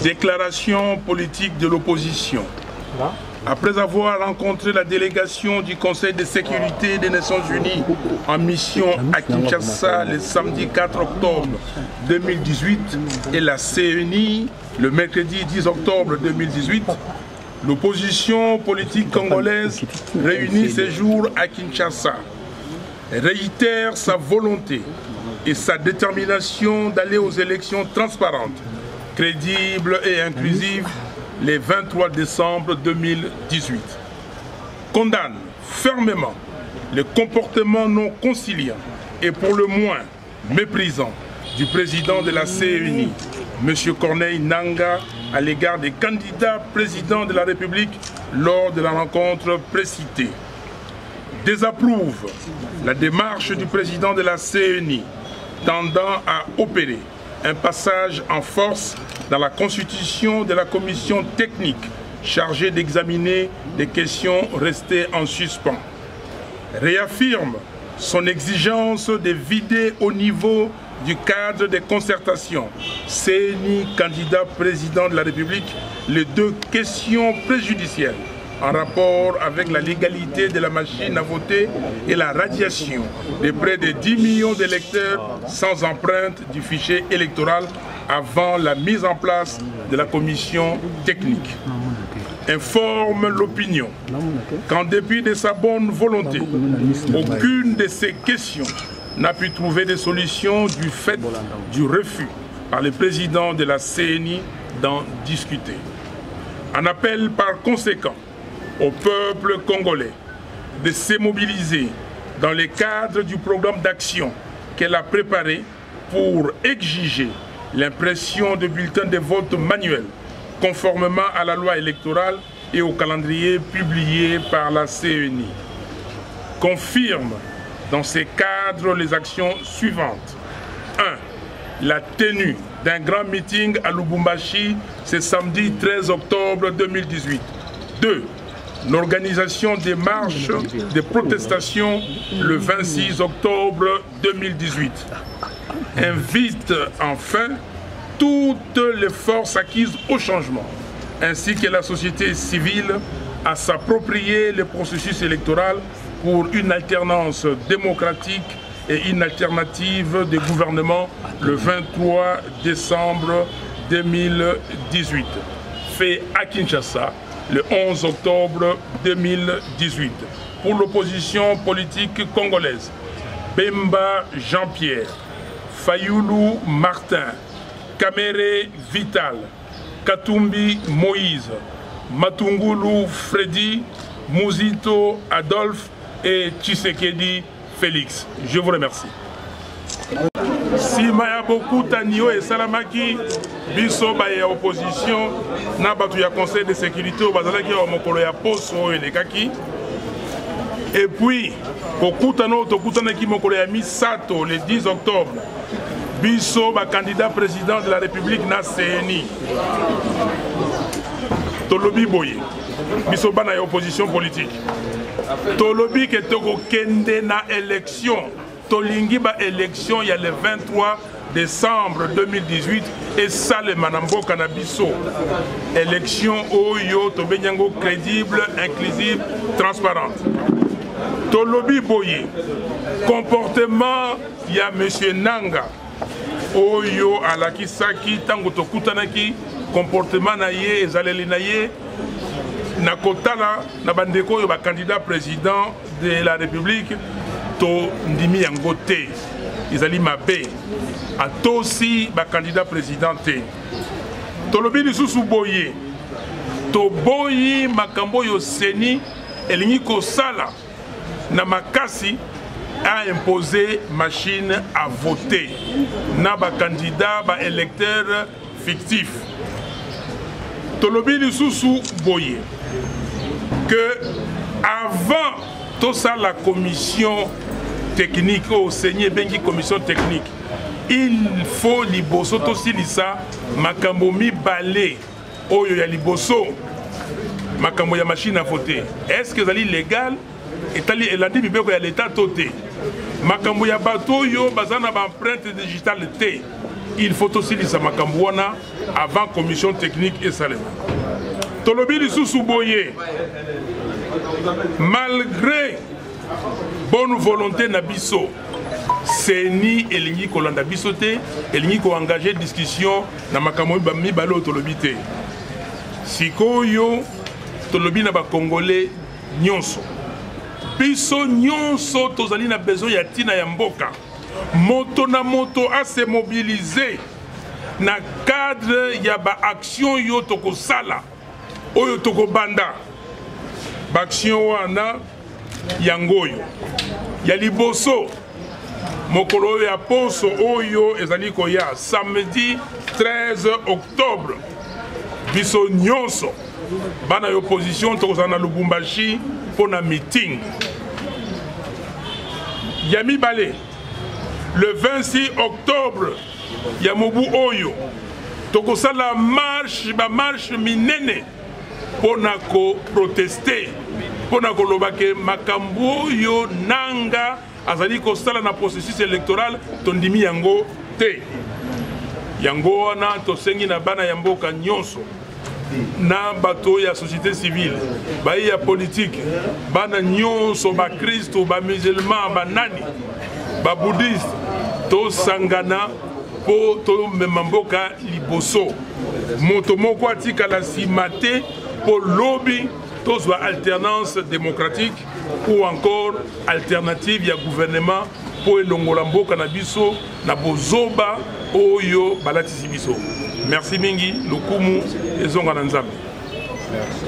Déclaration politique de l'opposition. Après avoir rencontré la délégation du Conseil de sécurité des Nations Unies en mission à Kinshasa le samedi 4 octobre 2018 et la CNI le mercredi 10 octobre 2018, l'opposition politique congolaise réunie ces jours à Kinshasa réitère sa volonté et sa détermination d'aller aux élections transparentes, crédibles et inclusives le 23 décembre 2018. Condamne fermement le comportement non conciliant et pour le moins méprisant du président de la CNI, M. Corneille Nangaa, à l'égard des candidats présidents de la République lors de la rencontre précitée. Désapprouve la démarche du président de la CNI tendant à opérer un passage en force dans la constitution de la commission technique chargée d'examiner les questions restées en suspens. Réaffirme son exigence de vider au niveau du cadre des concertations CNI candidat président de la République les deux questions préjudicielles en rapport avec la légalité de la machine à voter et la radiation de près de 10 millions d'électeurs sans empreinte du fichier électoral avant la mise en place de la commission technique. Informe l'opinion qu'en dépit de sa bonne volonté, aucune de ces questions n'a pu trouver de solution du fait du refus par le président de la CNI d'en discuter. On appelle par conséquent au peuple congolais de se mobiliser dans le cadre du programme d'action qu'elle a préparé pour exiger l'impression de bulletins de vote manuels conformément à la loi électorale et au calendrier publié par la CNI. Confirme dans ces cadres les actions suivantes. 1. La tenue d'un grand meeting à Lubumbashi ce samedi 13 octobre 2018. 2. L'organisation des marches de protestation le 26 octobre 2018. Invite enfin toutes les forces acquises au changement, ainsi que la société civile, à s'approprier le processus électoral pour une alternance démocratique et une alternative de gouvernement le 23 décembre 2018. Fait à Kinshasa le 11 octobre 2018. Pour l'opposition politique congolaise, Bemba Jean-Pierre, Fayoulou Martin, Kamere Vital, Katumbi Moïse, Matungulu Freddy, Mouzito Adolphe et Tshisekedi Félix. Je vous remercie. Si maya beaucoup tanio et salamaki biso ba ya opposition na batu ya conseil de sécurité au bazalaki wa mokolo ya poso elekaki et puis kokutano tokutana ki mokolo ya misato le 10 octobre biso ba candidat président de la République na CNI tolobi boye biso bana ya opposition politique tolobi ke toko kende na élection tolingi ba élection il y a le 23 décembre 2018 et ça le manambo kanabiso élection oyo tobenyango crédible, inclusive, transparente. Tolobi boye comportement il y a monsieur Nangaa oyo alakisaki tango tokutanaki comportement na ye ezaleli na ye na kotala na bandeko oyo ba candidat président de la République to ndimi yango te ezali mabe atosi ba candidat président te tolobi lisusu boye to boyi makambo yo seni elingi kosala na makasi a imposé machine à voter na ba candidat ba électeur fictif tolobi lisusu boye que avant tout ça la commission technique au Seigneur bengi commission technique il faut liboso to silisa makambo mibale oyo ya liboso makambo ya machine à voter est-ce que c'est légal etali elandi bibeko ya l'état toté makambo ya bato yo bazana ba empreinte digitale té il faut aussi lisa makambouana avant commission technique et salema. Tolobi lisusu boye, malgré bonne volonté na biso, Seni elingi kolanda biso te, elingi ko engager discussion na makambo mibalo tolobi te. Sikoyo tolobi na ba Congolais nyonso. Biso nyonso tozali na besoin ya tina ya mboka. Moto na moto a se mobiliser na cadre ya ba action yo toko sala. Oyo toko banda. Ba action wana yangoyo. Ya liboso mokolo ya poso oyo ezali koya samedi 13 octobre. Biso nyonso bana opposition tokozala na Lubumbashi pour na meeting. Yami Balé, le 26 octobre, Yamobu Oyo, tokozala marche, ba marche minene pour na ko protester, pour na ko lobake makambo yo nanga azali ko sala na processus électoral tondimi yango te. Yango wana tosengi na bana ya mboka nyonso. Na bato ya société civile, ba ya politique, bana nyonso ba Christo, ba musulman, ba nani, ba bouddhiste, to sangana po to memamboka liboso. Moto moko atika la simate po lobby to soit alternance démocratique ou encore alternative ya gouvernement po elongola mboka na biso na bozoba oyo balatisi biso. Merci mingi, lokumu ezonga na nzambe. Merci.